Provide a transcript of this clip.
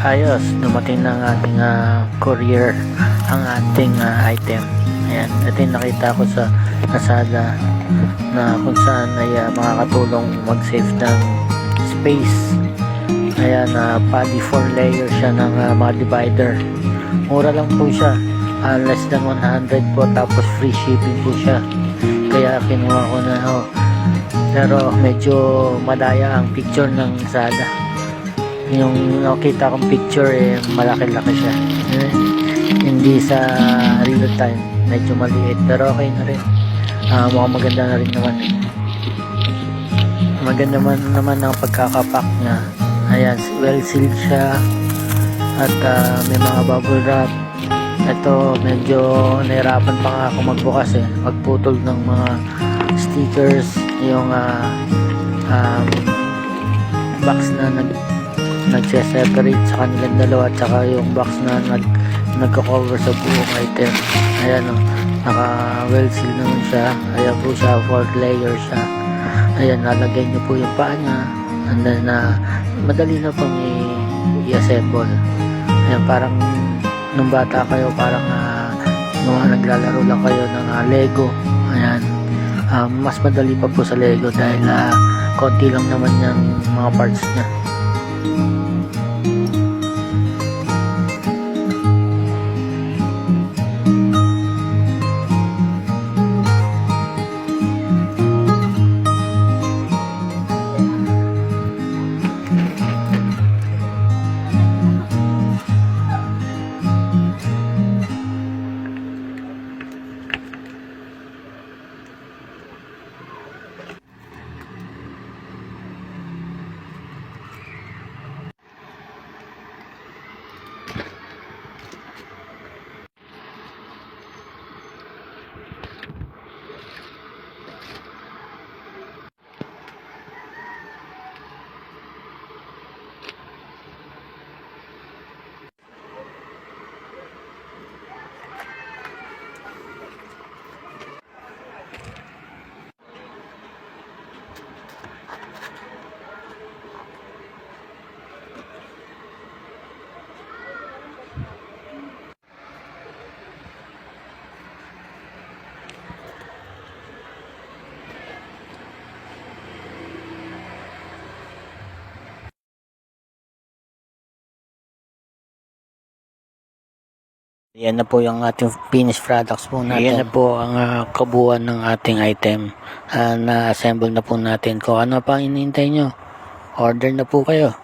Ayos, dumating na ang ating courier ang ating item. Ayan, ito yung nakita ko sa Lazada na kung saan ay makakatulong mag-save ng space. Ayan, poly 4 layer siya ng mga divider. Mura lang po siya, less than 100 po, tapos free shipping po siya. Kaya kinuha ko na pero medyo madaya ang picture ng Lazada. Yung nakita kong picture malaki-laki siya, hindi sa real time, medyo maliit, pero okay na rin. Mukhang maganda na rin naman. Maganda naman ang pagkakapack niya. Ayan, well sealed siya at may mga bubble wrap. Ito medyo nahirapan pa nga ako magbukas magputol ng mga stickers, yung box na nagse-separate sa kanilang dalawa, at saka yung box na nagko-cover sa buong item. Ayan naka well sealed naman siya. Ayan po siya, 4 layers siya. Ayan, lalagay nyo po yung paa niya, and then madali na pong i-assemble. Ayan, parang nung bata kayo, parang nung naglalaro lang kayo ng Lego. Ayan, mas madali pa po sa Lego dahil konti lang naman yung mga parts niya. Yan na po yung ating finished products po natin. Yan na po ang kabuuan ng ating item. Na-assemble na po natin. Kung ano pa hinihintay nyo, order na po kayo.